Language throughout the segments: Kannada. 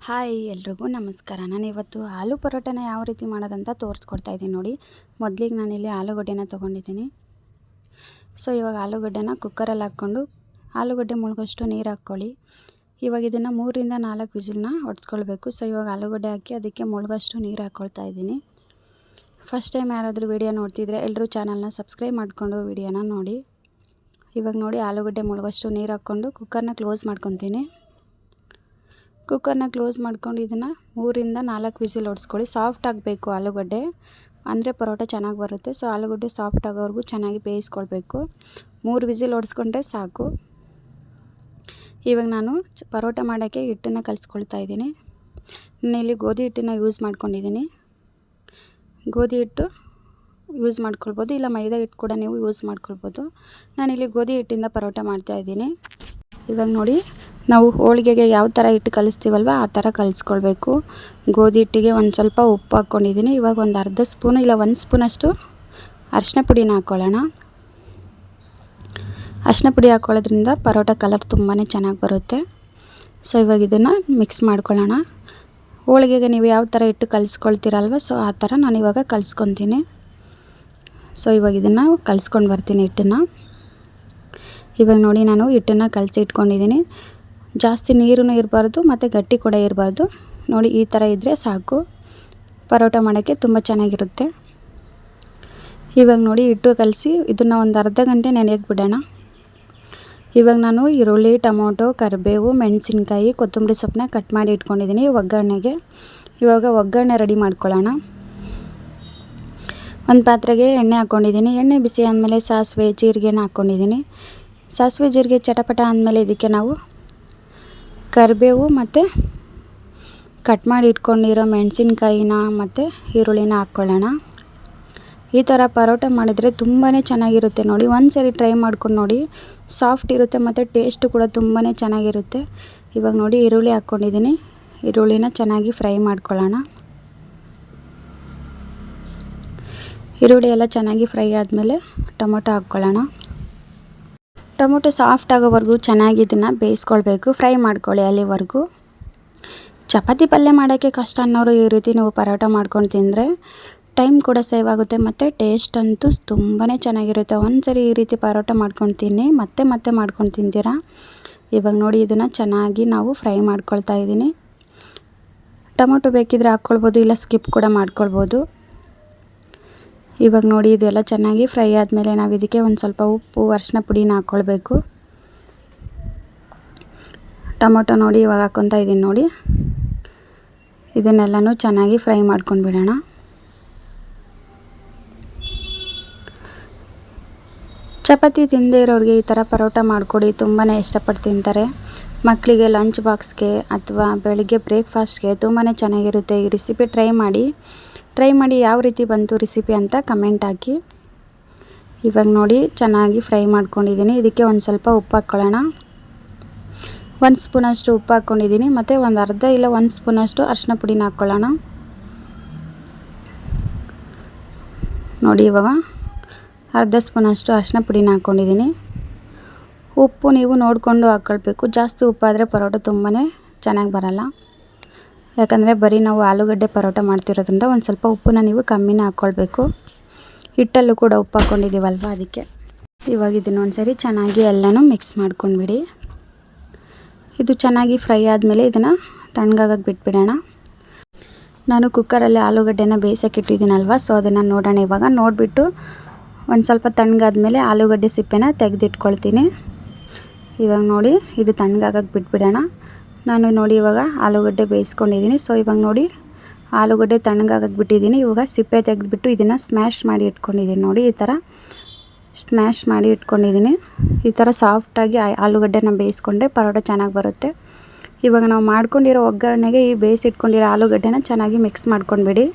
ಹಾಯ್ ಎಲ್ರಿಗೂ ನಮಸ್ಕಾರ. ನಾನು ಇವತ್ತು ಆಲೂ ಪರೋಟನ ಯಾವ ರೀತಿ ಮಾಡೋದಂತ ತೋರಿಸ್ಕೊಡ್ತಾ ಇದ್ದೀನಿ ನೋಡಿ. ಮೊದಲಿಗೆ ನಾನಿಲ್ಲಿ ಆಲೂಗಡ್ಡೆನ ತೊಗೊಂಡಿದ್ದೀನಿ. ಸೊ ಇವಾಗ ಆಲೂಗಡ್ಡೆನ ಕುಕ್ಕರಲ್ಲಿ ಹಾಕ್ಕೊಂಡು ಆಲೂಗಡ್ಡೆ ಮುಳುಗೋಷ್ಟು ನೀರು ಹಾಕ್ಕೊಳ್ಳಿ. ಇವಾಗ ಇದನ್ನು 3ರಿಂದ 4 ವಿಸಿಲ್ನ ಹೊಡೆಸ್ಕೊಳ್ಬೇಕು. ಸೊ ಇವಾಗ ಆಲೂಗಡ್ಡೆ ಹಾಕಿ ಅದಕ್ಕೆ ಮುಳುಗೋಷ್ಟು ನೀರು ಹಾಕ್ಕೊಳ್ತಾ ಇದ್ದೀನಿ. ಫಸ್ಟ್ ಟೈಮ್ ಯಾರಾದರೂ ವಿಡಿಯೋ ನೋಡ್ತಿದ್ರೆ ಎಲ್ಲರೂ ಚಾನಲ್ನ ಸಬ್ಸ್ಕ್ರೈಬ್ ಮಾಡಿಕೊಂಡು ವಿಡಿಯೋನ ನೋಡಿ. ಇವಾಗ ನೋಡಿ ಆಲೂಗಡ್ಡೆ ಮುಳುಗೋಷ್ಟು ನೀರು ಹಾಕ್ಕೊಂಡು ಕುಕ್ಕರ್ನ ಕ್ಲೋಸ್ ಮಾಡ್ಕೊತೀನಿ. ಕುಕ್ಕರ್ನ ಕ್ಲೋಸ್ ಮಾಡ್ಕೊಂಡು ಇದನ್ನು 3ರಿಂದ 4 ವಿಸಿಲ್ ಹೊಡೆಸ್ಕೊಳ್ಳಿ. ಸಾಫ್ಟ್ ಆಗಬೇಕು ಆಲೂಗಡ್ಡೆ, ಅಂದರೆ ಪರೋಟ ಚೆನ್ನಾಗಿ ಬರುತ್ತೆ. ಸೊ ಆಲೂಗಡ್ಡೆ ಸಾಫ್ಟ್ ಆಗೋವರೆಗೂ ಚೆನ್ನಾಗಿ ಬೇಯಿಸ್ಕೊಳ್ಬೇಕು. 3 ವಿಸಿಲ್ ಹೊಡೆಸ್ಕೊಂಡ್ರೆ ಸಾಕು. ಇವಾಗ ನಾನು ಪರೋಟ ಮಾಡೋಕ್ಕೆ ಹಿಟ್ಟನ್ನು ಕಲಿಸ್ಕೊಳ್ತಾ ಇದ್ದೀನಿ. ನಾನಿಲ್ಲಿ ಗೋಧಿ ಹಿಟ್ಟನ್ನು ಯೂಸ್ ಮಾಡ್ಕೊಂಡಿದ್ದೀನಿ. ಗೋಧಿ ಹಿಟ್ಟು ಯೂಸ್ ಮಾಡ್ಕೊಳ್ಬೋದು, ಇಲ್ಲ ಮೈದಾ ಹಿಟ್ಟು ಕೂಡ ನೀವು ಯೂಸ್ ಮಾಡ್ಕೊಳ್ಬೋದು. ನಾನಿಲ್ಲಿ ಗೋಧಿ ಹಿಟ್ಟಿಂದ ಪರೋಟ ಮಾಡ್ತಾಯಿದ್ದೀನಿ. ಇವಾಗ ನೋಡಿ, ನಾವು ಹೋಳಿಗೆಗೆ ಯಾವ ಥರ ಹಿಟ್ಟು ಕಲಿಸ್ತೀವಲ್ವ ಆ ಥರ ಕಲಿಸ್ಕೊಳ್ಬೇಕು. ಗೋಧಿ ಹಿಟ್ಟಿಗೆ ಒಂದು ಸ್ವಲ್ಪ ಉಪ್ಪು ಹಾಕ್ಕೊಂಡಿದ್ದೀನಿ. ಇವಾಗ ಒಂದು ಅರ್ಧ ಸ್ಪೂನು ಇಲ್ಲ 1 ಸ್ಪೂನಷ್ಟು ಅರಿಶಿನ ಪುಡಿನ ಹಾಕ್ಕೊಳ್ಳೋಣ. ಅರಿಶಿನ ಪುಡಿ ಹಾಕ್ಕೊಳ್ಳೋದ್ರಿಂದ ಪರೋಟ ಕಲರ್ ತುಂಬಾ ಚೆನ್ನಾಗಿ ಬರುತ್ತೆ. ಸೊ ಇವಾಗ ಇದನ್ನು ಮಿಕ್ಸ್ ಮಾಡ್ಕೊಳ್ಳೋಣ. ಹೋಳಿಗೆಗೆ ನೀವು ಯಾವ ಥರ ಹಿಟ್ಟು ಕಲಿಸ್ಕೊಳ್ತೀರಲ್ವ ಸೊ ಆ ಥರ ನಾನು ಇವಾಗ ಕಲಿಸ್ಕೊತೀನಿ. ಸೊ ಇವಾಗ ಇದನ್ನು ಕಲಿಸ್ಕೊಂಡು ಬರ್ತೀನಿ ಹಿಟ್ಟನ್ನು. ಇವಾಗ ನೋಡಿ, ನಾನು ಹಿಟ್ಟನ್ನು ಕಲಸಿ ಇಟ್ಕೊಂಡಿದ್ದೀನಿ. ಜಾಸ್ತಿ ನೀರೂ ಇರಬಾರ್ದು ಮತ್ತು ಗಟ್ಟಿ ಕೂಡ ಇರಬಾರ್ದು. ನೋಡಿ ಈ ಥರ ಇದ್ದರೆ ಸಾಕು, ಪರೋಟ ಮಾಡೋಕ್ಕೆ ತುಂಬ ಚೆನ್ನಾಗಿರುತ್ತೆ. ಇವಾಗ ನೋಡಿ ಹಿಟ್ಟು ಕಲಸಿ ಇದನ್ನು ಒಂದು ಅರ್ಧ ಗಂಟೆ ನೆನೆಯಕ್ಕೆ ಬಿಡೋಣ. ಇವಾಗ ನಾನು ಈರುಳ್ಳಿ, ಟೊಮೊಟೊ, ಕರಿಬೇವು, ಮೆಣಸಿನ್ಕಾಯಿ, ಕೊತ್ತಂಬರಿ ಸೊಪ್ಪನ್ನ ಕಟ್ ಮಾಡಿ ಇಟ್ಕೊಂಡಿದ್ದೀನಿ ಒಗ್ಗರಣೆಗೆ. ಇವಾಗ ಒಗ್ಗರಣೆ ರೆಡಿ ಮಾಡ್ಕೊಳ್ಳೋಣ. ಒಂದು ಪಾತ್ರೆಗೆ ಎಣ್ಣೆ ಹಾಕ್ಕೊಂಡಿದ್ದೀನಿ. ಎಣ್ಣೆ ಬಿಸಿ ಆದಮೇಲೆ ಸಾಸಿವೆ, ಜೀರಿಗೆನ ಹಾಕ್ಕೊಂಡಿದ್ದೀನಿ. ಸಾಸಿವೆ ಜೀರಿಗೆ ಚಟಪಟ ಆದಮೇಲೆ ಇದಕ್ಕೆ ನಾವು ಕರಿಬೇವು ಮತ್ತು ಕಟ್ ಮಾಡಿ ಇಟ್ಕೊಂಡಿರೋ ಮೆಣಸಿನ್ಕಾಯಿನ ಮತ್ತು ಈರುಳ್ಳಿನ ಹಾಕ್ಕೊಳ್ಳೋಣ. ಈ ಥರ ಪರೋಟ ಮಾಡಿದರೆ ತುಂಬಾ ಚೆನ್ನಾಗಿರುತ್ತೆ ನೋಡಿ. ಒಂದ್ಸರಿ ಟ್ರೈ ಮಾಡ್ಕೊಂಡು ನೋಡಿ, ಸಾಫ್ಟ್ ಇರುತ್ತೆ ಮತ್ತು ಟೇಸ್ಟು ಕೂಡ ತುಂಬಾ ಚೆನ್ನಾಗಿರುತ್ತೆ. ಇವಾಗ ನೋಡಿ ಈರುಳ್ಳಿ ಹಾಕ್ಕೊಂಡಿದ್ದೀನಿ. ಈರುಳ್ಳಿನ ಚೆನ್ನಾಗಿ ಫ್ರೈ ಮಾಡ್ಕೊಳ್ಳೋಣ. ಈರುಳ್ಳಿ ಎಲ್ಲ ಚೆನ್ನಾಗಿ ಫ್ರೈ ಆದಮೇಲೆ ಟೊಮೊಟೊ ಹಾಕ್ಕೊಳ್ಳೋಣ. ಟೊಮೊಟೊ ಸಾಫ್ಟ್ ಆಗೋವರೆಗೂ ಚೆನ್ನಾಗಿ ಇದನ್ನು ಬೇಯಿಸ್ಕೊಳ್ಬೇಕು, ಫ್ರೈ ಮಾಡ್ಕೊಳ್ಳಿ ಅಲ್ಲಿವರೆಗೂ. ಚಪಾತಿ ಪಲ್ಯ ಮಾಡೋಕ್ಕೆ ಕಷ್ಟ ಅನ್ನೋರು ಈ ರೀತಿ ನೀವು ಪರೋಟ ಮಾಡ್ಕೊಂಡು ತಿಂದರೆ ಟೈಮ್ ಕೂಡ ಸೇವ್ ಆಗುತ್ತೆ ಮತ್ತು ಟೇಸ್ಟ್ ಅಂತೂ ತುಂಬಾ ಚೆನ್ನಾಗಿರುತ್ತೆ. ಒಂದ್ಸರಿ ಈ ರೀತಿ ಪರೋಟ ಮಾಡ್ಕೊಂಡು ತಿನ್ನಿ, ಮತ್ತೆ ಮತ್ತೆ ಮಾಡ್ಕೊಂಡು ತಿಂತೀರಾ. ಇವಾಗ ನೋಡಿ ಇದನ್ನು ಚೆನ್ನಾಗಿ ನಾವು ಫ್ರೈ ಮಾಡ್ಕೊಳ್ತಾ ಇದ್ದೀನಿ. ಟೊಮೊಟೊ ಬೇಕಿದ್ರೆ ಹಾಕ್ಕೊಳ್ಬೋದು, ಇಲ್ಲ ಸ್ಕಿಪ್ ಕೂಡ ಮಾಡ್ಕೊಳ್ಬೋದು. ಇವಾಗ ನೋಡಿ ಇದೆಲ್ಲ ಚೆನ್ನಾಗಿ ಫ್ರೈ ಆದಮೇಲೆ ನಾವು ಇದಕ್ಕೆ ಒಂದು ಸ್ವಲ್ಪ ಉಪ್ಪು, ಅರಿಶಿನ ಪುಡಿನ ಹಾಕ್ಕೊಳ್ಬೇಕು. ಟೊಮೊಟೊ ನೋಡಿ ಇವಾಗ ಹಾಕ್ಕೊತಾ ಇದ್ದೀನಿ ನೋಡಿ. ಇದನ್ನೆಲ್ಲನೂ ಚೆನ್ನಾಗಿ ಫ್ರೈ ಮಾಡ್ಕೊಂಡು ಬಿಡೋಣ. ಚಪಾತಿ ತಿಂದೇ ಇರೋರಿಗೆ ಈ ಥರ ಪರೋಟ ಮಾಡಿಕೊಡಿ, ತುಂಬಾ ಇಷ್ಟಪಟ್ಟು ತಿಂತಾರೆ. ಮಕ್ಕಳಿಗೆ ಲಂಚ್ ಬಾಕ್ಸ್ಗೆ ಅಥವಾ ಬೆಳಿಗ್ಗೆ ಬ್ರೇಕ್ಫಾಸ್ಟ್ಗೆ ತುಂಬಾ ಚೆನ್ನಾಗಿರುತ್ತೆ. ಈ ರೆಸಿಪಿ ಟ್ರೈ ಮಾಡಿ ಯಾವ ರೀತಿ ಬಂತು ರೆಸಿಪಿ ಅಂತ ಕಮೆಂಟ್ ಹಾಕಿ. ಇವಾಗ ನೋಡಿ ಚೆನ್ನಾಗಿ ಫ್ರೈ ಮಾಡ್ಕೊಂಡಿದ್ದೀನಿ. ಇದಕ್ಕೆ ಒಂದು ಸ್ವಲ್ಪ ಉಪ್ಪು ಹಾಕ್ಕೊಳ್ಳೋಣ. 1 ಸ್ಪೂನಷ್ಟು ಉಪ್ಪು ಹಾಕ್ಕೊಂಡಿದ್ದೀನಿ ಮತ್ತು ಒಂದು ಅರ್ಧ ಇಲ್ಲ 1 ಸ್ಪೂನಷ್ಟು ಅರಿಶಿನ ಪುಡಿನ ಹಾಕ್ಕೊಳ್ಳೋಣ. ನೋಡಿ ಇವಾಗ ಅರ್ಧ ಸ್ಪೂನಷ್ಟು ಅರಿಶಿನ ಪುಡಿನ ಹಾಕ್ಕೊಂಡಿದ್ದೀನಿ. ಉಪ್ಪು ನೀವು ನೋಡಿಕೊಂಡು ಹಾಕ್ಕೊಳ್ಬೇಕು. ಜಾಸ್ತಿ ಉಪ್ಪಾದರೆ ಪರೋಟ ತುಂಬಾ ಚೆನ್ನಾಗಿ ಬರಲ್ಲ. ಯಾಕಂದರೆ ಬರೀ ನಾವು ಆಲೂಗಡ್ಡೆ ಪರೋಟ ಮಾಡ್ತಿರೋದ್ರಿಂದ ಒಂದು ಸ್ವಲ್ಪ ಉಪ್ಪನ್ನ ನೀವು ಕಮ್ಮಿನೇ ಹಾಕ್ಕೊಳ್ಬೇಕು. ಹಿಟ್ಟಲ್ಲೂ ಕೂಡ ಉಪ್ಪು ಹಾಕ್ಕೊಂಡಿದ್ದೀವಲ್ವ ಅದಕ್ಕೆ. ಇವಾಗ ಇದನ್ನು ಒಂದ್ಸರಿ ಚೆನ್ನಾಗಿ ಎಲ್ಲನೂ ಮಿಕ್ಸ್ ಮಾಡ್ಕೊಂಡ್ಬಿಡಿ. ಇದು ಚೆನ್ನಾಗಿ ಫ್ರೈ ಆದಮೇಲೆ ಇದನ್ನು ತಣ್ಣಗಾಗಕ್ಕೆ ಬಿಟ್ಬಿಡೋಣ. ನಾನು ಕುಕ್ಕರಲ್ಲಿ ಆಲೂಗಡ್ಡೆನ ಬೇಯಿಸೋಕೆ ಇಟ್ಟಿದ್ದೀನಲ್ವ, ಸೊ ಅದನ್ನು ನೋಡೋಣ. ಇವಾಗ ನೋಡಿಬಿಟ್ಟು ಒಂದು ಸ್ವಲ್ಪ ತಣ್ಣಗಾದ್ಮೇಲೆ ಆಲೂಗಡ್ಡೆ ಸಿಪ್ಪೆನ ತೆಗೆದಿಟ್ಕೊಳ್ತೀನಿ. ಇವಾಗ ನೋಡಿ ಇದು ತಣ್ಣಗಾಗಕ್ಕೆ ಬಿಟ್ಬಿಡೋಣ. ನಾನು ನೋಡಿ ಇವಾಗ ಆಲೂಗಡ್ಡೆ ಬೇಯಿಸ್ಕೊಂಡಿದ್ದೀನಿ. ಸೊ ಇವಾಗ ನೋಡಿ ಆಲೂಗಡ್ಡೆ ತಣ್ಣಗಾಗಕ್ಕೆ ಬಿಟ್ಟಿದ್ದೀನಿ. ಇವಾಗ ಸಿಪ್ಪೆ ತೆಗೆದುಬಿಟ್ಟು ಇದನ್ನು ಸ್ಮ್ಯಾಶ್ ಮಾಡಿ ಇಟ್ಕೊಂಡಿದ್ದೀನಿ ನೋಡಿ. ಈ ಥರ ಸ್ಮ್ಯಾಶ್ ಮಾಡಿ ಇಟ್ಕೊಂಡಿದ್ದೀನಿ. ಈ ಥರ ಸಾಫ್ಟಾಗಿ ಆಲೂಗಡ್ಡೆನ ಬೇಯಿಸ್ಕೊಂಡ್ರೆ ಪರೋಟ ಚೆನ್ನಾಗಿ ಬರುತ್ತೆ. ಇವಾಗ ನಾವು ಮಾಡ್ಕೊಂಡಿರೋ ಒಗ್ಗರಣೆಗೆ ಈ ಬೇಯಿಸಿಟ್ಕೊಂಡಿರೋ ಆಲೂಗಡ್ಡೆನ ಚೆನ್ನಾಗಿ ಮಿಕ್ಸ್ ಮಾಡ್ಕೊಂಡ್ಬಿಡಿ.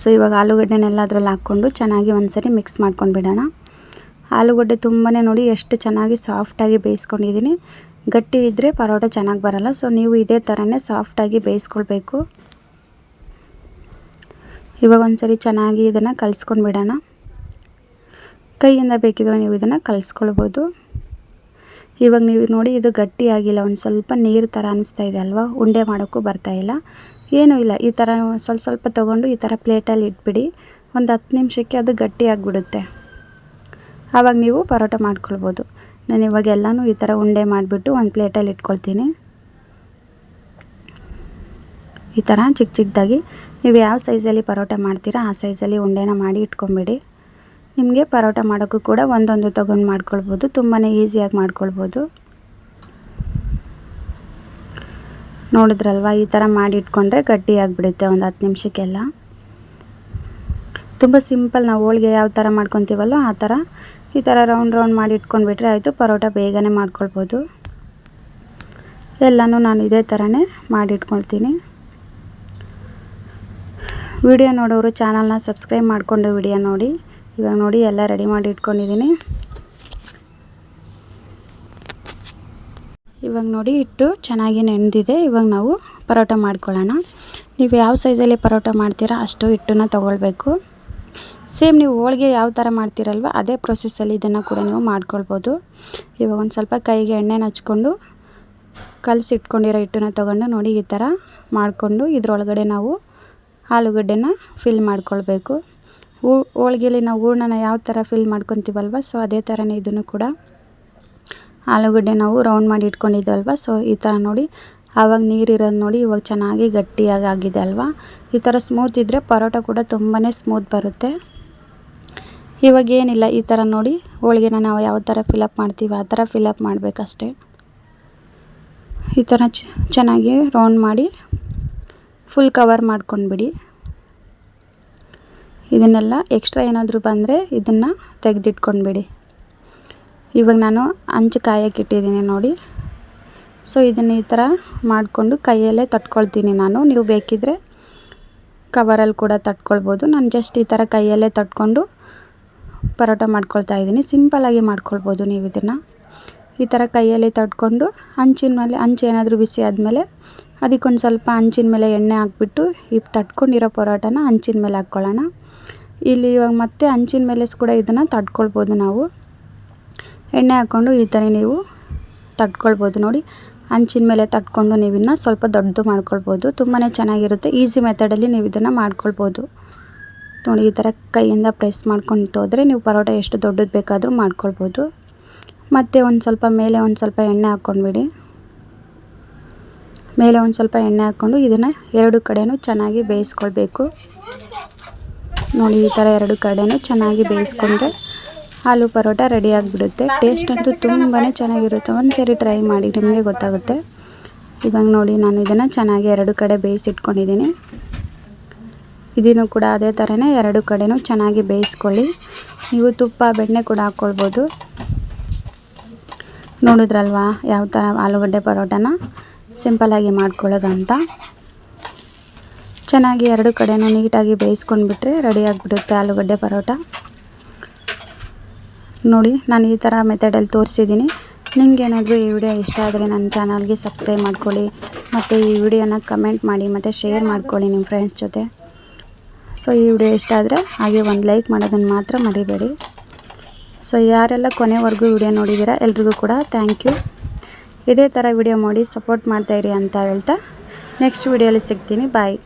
ಸೊ ಇವಾಗ ಆಲೂಗಡ್ಡೆನೆಲ್ಲ ಅದರಲ್ಲಿ ಹಾಕ್ಕೊಂಡು ಚೆನ್ನಾಗಿ ಒಂದ್ಸರಿ ಮಿಕ್ಸ್ ಮಾಡ್ಕೊಂಡ್ಬಿಡೋಣ. ಆಲೂಗಡ್ಡೆ ತುಂಬಾ ನೋಡಿ ಎಷ್ಟು ಚೆನ್ನಾಗಿ ಸಾಫ್ಟಾಗಿ ಬೇಯಿಸ್ಕೊಂಡಿದ್ದೀನಿ. ಗಟ್ಟಿ ಇದ್ದರೆ ಪರೋಟ ಚೆನ್ನಾಗಿ ಬರಲ್ಲ. ಸೊ ನೀವು ಇದೇ ಥರನೇ ಸಾಫ್ಟಾಗಿ ಬೇಯಿಸ್ಕೊಳ್ಬೇಕು. ಇವಾಗ ಒಂದ್ಸರಿ ಚೆನ್ನಾಗಿ ಇದನ್ನು ಕಲಿಸ್ಕೊಂಡು ಬಿಡೋಣ. ಕೈಯಿಂದ ಬೇಕಿದ್ರೆ ನೀವು ಇದನ್ನು ಕಲಿಸ್ಕೊಳ್ಬೋದು. ಇವಾಗ ನೀವು ನೋಡಿ ಇದು ಗಟ್ಟಿಯಾಗಿಲ್ಲ, ಒಂದು ಸ್ವಲ್ಪ ನೀರು ಥರ ಅನಿಸ್ತಾ ಇದೆ ಅಲ್ವಾ, ಉಂಡೆ ಮಾಡೋಕ್ಕೂ ಬರ್ತಾಯಿಲ್ಲ. ಏನೂ ಇಲ್ಲ, ಈ ಥರ ಸ್ವಲ್ಪ ಸ್ವಲ್ಪ ತೊಗೊಂಡು ಈ ಥರ ಪ್ಲೇಟಲ್ಲಿ ಇಟ್ಬಿಡಿ. ಒಂದು 10 ನಿಮಿಷಕ್ಕೆ ಅದು ಗಟ್ಟಿಯಾಗಿಬಿಡುತ್ತೆ. ಆವಾಗ ನೀವು ಪರೋಟ ಮಾಡ್ಕೊಳ್ಬೋದು. ನಾನು ಇವಾಗ ಎಲ್ಲನೂ ಈ ಥರ ಉಂಡೆ ಮಾಡಿಬಿಟ್ಟು ಒಂದು ಪ್ಲೇಟಲ್ಲಿ ಇಟ್ಕೊಳ್ತೀನಿ. ಈ ಥರ ಚಿಕ್ಕ ಚಿಕ್ಕದಾಗಿ ನೀವು ಯಾವ ಸೈಜಲ್ಲಿ ಪರೋಟ ಮಾಡ್ತೀರಾ ಆ ಸೈಜಲ್ಲಿ ಉಂಡೆನ ಮಾಡಿ ಇಟ್ಕೊಂಬಿಡಿ. ನಿಮಗೆ ಪರೋಟ ಮಾಡೋಕ್ಕೂ ಕೂಡ ಒಂದೊಂದು ತೊಗೊಂಡು ಮಾಡ್ಕೊಳ್ಬೋದು, ತುಂಬಾ ಈಸಿಯಾಗಿ ಮಾಡ್ಕೊಳ್ಬೋದು. ನೋಡಿದ್ರಲ್ವ, ಈ ಥರ ಮಾಡಿ ಇಟ್ಕೊಂಡ್ರೆ ಗಟ್ಟಿಯಾಗಿಬಿಡುತ್ತೆ ಒಂದು 10 ನಿಮಿಷಕ್ಕೆಲ್ಲ. ತುಂಬ ಸಿಂಪಲ್, ನಾವು ಹೋಳಿಗೆ ಯಾವ ಥರ ಮಾಡ್ಕೊತೀವಲ್ಲೋ ಆ ಥರ ಈ ಥರ ರೌಂಡ್ ಮಾಡಿ ಇಟ್ಕೊಂಡ್ಬಿಟ್ರೆ ಆಯಿತು, ಪರೋಟ ಬೇಗನೆ ಮಾಡ್ಕೊಳ್ಬೋದು. ಎಲ್ಲನೂ ನಾನು ಇದೇ ಥರನೇ ಮಾಡಿ ಇಟ್ಕೊಳ್ತೀನಿ. ವಿಡಿಯೋ ನೋಡೋರು ಚಾನಲ್ನ ಸಬ್ಸ್ಕ್ರೈಬ್ ಮಾಡಿಕೊಂಡು ವಿಡಿಯೋ ನೋಡಿ. ಇವಾಗ ನೋಡಿ ಎಲ್ಲ ರೆಡಿ ಮಾಡಿ ಇಟ್ಕೊಂಡಿದ್ದೀನಿ. ಇವಾಗ ನೋಡಿ ಹಿಟ್ಟು ಚೆನ್ನಾಗಿ ನೆನೆದಿದೆ. ಇವಾಗ ನಾವು ಪರೋಟ ಮಾಡ್ಕೊಳ್ಳೋಣ. ನೀವು ಯಾವ ಸೈಜಲ್ಲಿ ಪರೋಟ ಮಾಡ್ತೀರಾ ಅಷ್ಟು ಹಿಟ್ಟನ್ನು ತೊಗೊಳ್ಬೇಕು. ಸೇಮ್ ನೀವು ಹೋಳಿಗೆ ಯಾವ ಥರ ಮಾಡ್ತೀರಲ್ವ ಅದೇ ಪ್ರೊಸೆಸ್ಸಲ್ಲಿ ಇದನ್ನು ಕೂಡ ನೀವು ಮಾಡ್ಕೊಳ್ಬೋದು. ಇವಾಗ ಒಂದು ಸ್ವಲ್ಪ ಕೈಗೆ ಎಣ್ಣೆನ ಹಚ್ಕೊಂಡು ಕಲಸಿಟ್ಕೊಂಡಿರೋ ಹಿಟ್ಟನ್ನು ತೊಗೊಂಡು ನೋಡಿ ಈ ಥರ ಮಾಡಿಕೊಂಡು ಇದರೊಳಗಡೆ ನಾವು ಆಲೂಗಡ್ಡೆನ ಫಿಲ್ ಮಾಡ್ಕೊಳ್ಬೇಕು. ಹೋಳಿಗೆಯಲ್ಲಿ ನಾವು ಹೂರ್ಣನ ಯಾವ ಥರ ಫಿಲ್ ಮಾಡ್ಕೊತೀವಲ್ವ, ಸೊ ಅದೇ ಥರನೇ ಇದನ್ನು ಕೂಡ ಆಲೂಗಡ್ಡೆ ನಾವು ರೌಂಡ್ ಮಾಡಿ ಇಟ್ಕೊಂಡಿದ್ದಲ್ವ, ಸೊ ಈ ಥರ ನೋಡಿ. ಆವಾಗ ನೀರಿರೋದು ನೋಡಿ ಇವಾಗ ಚೆನ್ನಾಗಿ ಗಟ್ಟಿಯಾಗಿ ಆಗಿದೆ ಅಲ್ವಾ. ಈ ಥರ ಸ್ಮೂತ್ ಇದ್ದರೆ ಪರೋಟ ಕೂಡ ತುಂಬಾ ಸ್ಮೂತ್ ಬರುತ್ತೆ. ಇವಾಗ ಏನಿಲ್ಲ, ಈ ಥರ ನೋಡಿ ಹೋಳಿಗೆನ ನಾವು ಯಾವ ಥರ ಫಿಲಪ್ ಮಾಡ್ತೀವಿ ಆ ಥರ ಫಿಲಪ್ ಮಾಡಬೇಕಷ್ಟೆ. ಈ ಥರ ಚೆನ್ನಾಗಿ ರೌಂಡ್ ಮಾಡಿ ಫುಲ್ ಕವರ್ ಮಾಡ್ಕೊಂಡ್ಬಿಡಿ. ಇದನ್ನೆಲ್ಲ ಎಕ್ಸ್ಟ್ರಾ ಏನಾದರೂ ಬಂದರೆ ಇದನ್ನು ತೆಗೆದಿಟ್ಕೊಂಡ್ಬಿಡಿ. ಇವಾಗ ನಾನು ಹಂಚು ಕಾಯಕ್ಕೆ ಇಟ್ಟಿದ್ದೀನಿ ನೋಡಿ. ಸೊ ಇದನ್ನು ಈ ಥರ ಮಾಡಿಕೊಂಡು ಕೈಯಲ್ಲೇ ತಟ್ಕೊಳ್ತೀನಿ ನಾನು. ನೀವು ಬೇಕಿದ್ದರೆ ಕವರಲ್ಲಿ ಕೂಡ ತಟ್ಕೊಳ್ಬೋದು. ನಾನು ಜಸ್ಟ್ ಈ ಥರ ಕೈಯಲ್ಲೇ ತಟ್ಕೊಂಡು ಪರೋಟ ಮಾಡ್ಕೊಳ್ತಾ ಇದ್ದೀನಿ. ಸಿಂಪಲ್ಲಾಗಿ ಮಾಡ್ಕೊಳ್ಬೋದು ನೀವು ಇದನ್ನು. ಈ ಥರ ಕೈಯಲ್ಲಿ ತಟ್ಕೊಂಡು ಹಂಚಿನ ಮೇಲೆ, ಹಂಚು ಏನಾದರೂ ಬಿಸಿ ಆದಮೇಲೆ ಅದಕ್ಕೊಂದು ಸ್ವಲ್ಪ ಹಂಚಿನ ಮೇಲೆ ಎಣ್ಣೆ ಹಾಕ್ಬಿಟ್ಟು ಈ ತಟ್ಕೊಂಡಿರೋ ಪರೋಟನ ಹಂಚಿನ ಮೇಲೆ ಹಾಕ್ಕೊಳ್ಳೋಣ. ಇಲ್ಲಿ ಇವಾಗ ಮತ್ತೆ ಹಂಚಿನ ಮೇಲೆ ಕೂಡ ಇದನ್ನು ತಟ್ಕೊಳ್ಬೋದು ನಾವು. ಎಣ್ಣೆ ಹಾಕ್ಕೊಂಡು ಈ ಥರ ನೀವು ತಟ್ಕೊಳ್ಬೋದು ನೋಡಿ. ಹಂಚಿನ ಮೇಲೆ ತಟ್ಕೊಂಡು ನೀವು ಇದನ್ನ ಸ್ವಲ್ಪ ದೊಡ್ಡದು ಮಾಡ್ಕೊಳ್ಬೋದು. ತುಂಬಾ ಚೆನ್ನಾಗಿರುತ್ತೆ. ಈಸಿ ಮೆಥಡಲ್ಲಿ ನೀವು ಇದನ್ನು ಮಾಡ್ಕೊಳ್ಬೋದು ನೋಡಿ. ಈ ಥರ ಕೈಯಿಂದ ಪ್ರೆಸ್ ಮಾಡ್ಕೊಂಡು ಹೋದರೆ ನೀವು ಪರೋಟ ಎಷ್ಟು ದೊಡ್ಡದು ಬೇಕಾದರೂ ಮಾಡ್ಕೊಳ್ಬೋದು. ಮತ್ತು ಒಂದು ಸ್ವಲ್ಪ ಮೇಲೆ ಒಂದು ಸ್ವಲ್ಪ ಎಣ್ಣೆ ಹಾಕ್ಕೊಂಡ್ಬಿಡಿ. ಮೇಲೆ ಒಂದು ಸ್ವಲ್ಪ ಎಣ್ಣೆ ಹಾಕ್ಕೊಂಡು ಇದನ್ನು ಎರಡು ಕಡೆಯೂ ಚೆನ್ನಾಗಿ ಬೇಯಿಸ್ಕೊಳ್ಬೇಕು ನೋಡಿ. ಈ ಥರ ಎರಡು ಕಡೆಯೂ ಚೆನ್ನಾಗಿ ಬೇಯಿಸ್ಕೊಂಡ್ರೆ ಆಲೂ ಪರೋಟ ರೆಡಿ ಆಗಿಬಿಡುತ್ತೆ. ಟೇಸ್ಟ್ ಅಂತೂ ತುಂಬಾ ಚೆನ್ನಾಗಿರುತ್ತೆ. ಒಂದು ಸರಿ ಟ್ರೈ ಮಾಡಿ, ನಿಮಗೆ ಗೊತ್ತಾಗುತ್ತೆ. ಇವಾಗ ನೋಡಿ ನಾನು ಇದನ್ನು ಚೆನ್ನಾಗಿ ಎರಡು ಕಡೆ ಬೇಯಿಸಿಟ್ಕೊಂಡಿದ್ದೀನಿ. ಇದನ್ನು ಕೂಡ ಅದೇ ಥರನೇ ಎರಡು ಕಡೆಯೂ ಚೆನ್ನಾಗಿ ಬೇಯಿಸ್ಕೊಳ್ಳಿ. ನೀವು ತುಪ್ಪ ಬೆಣ್ಣೆ ಕೂಡ ಹಾಕ್ಕೊಳ್ಬೋದು. ನೋಡಿದ್ರಲ್ವಾ ಯಾವ ಥರ ಆಲೂಗಡ್ಡೆ ಪರೋಟನ ಸಿಂಪಲ್ಲಾಗಿ ಮಾಡ್ಕೊಳ್ಳೋದು ಅಂತ. ಚೆನ್ನಾಗಿ ಎರಡು ಕಡೆಯೂ ನೀಟಾಗಿ ಬೇಯಿಸ್ಕೊಂಡ್ಬಿಟ್ರೆ ರೆಡಿ ಆಗಿಬಿಡುತ್ತೆ ಆಲೂಗಡ್ಡೆ ಪರೋಟ ನೋಡಿ. ನಾನು ಈ ಥರ ಮೆಥಡಲ್ಲಿ ತೋರಿಸಿದ್ದೀನಿ. ನಿಮಗೇನಾದರೂ ಈ ವಿಡಿಯೋ ಇಷ್ಟ ಆದರೆ ನನ್ನ ಚಾನಲ್ಗೆ ಸಬ್ಸ್ಕ್ರೈಬ್ ಮಾಡ್ಕೊಳ್ಳಿ. ಮತ್ತು ಈ ವಿಡಿಯೋನ ಕಮೆಂಟ್ ಮಾಡಿ ಮತ್ತು ಶೇರ್ ಮಾಡ್ಕೊಳ್ಳಿ ನಿಮ್ಮ ಫ್ರೆಂಡ್ಸ್ ಜೊತೆ. ಸೊ ಈ ವಿಡಿಯೋ ಇಷ್ಟ ಆದರೆ ಹಾಗೆ ಒಂದು ಲೈಕ್ ಮಾಡೋದನ್ನು ಮಾತ್ರ ಮರಿಬೇಡಿ. ಸೊ ಯಾರೆಲ್ಲ ಕೊನೆವರೆಗೂ ವಿಡಿಯೋ ನೋಡಿದ್ದೀರಾ ಎಲ್ರಿಗೂ ಕೂಡ ಥ್ಯಾಂಕ್ ಯು. ಇದೇ ಥರ ವಿಡಿಯೋ ಮಾಡಿ ಸಪೋರ್ಟ್ ಮಾಡ್ತಾಯಿರಿ ಅಂತ ಹೇಳ್ತಾ ನೆಕ್ಸ್ಟ್ ವಿಡಿಯೋಲಿ ಸಿಗ್ತೀನಿ. ಬಾಯ್.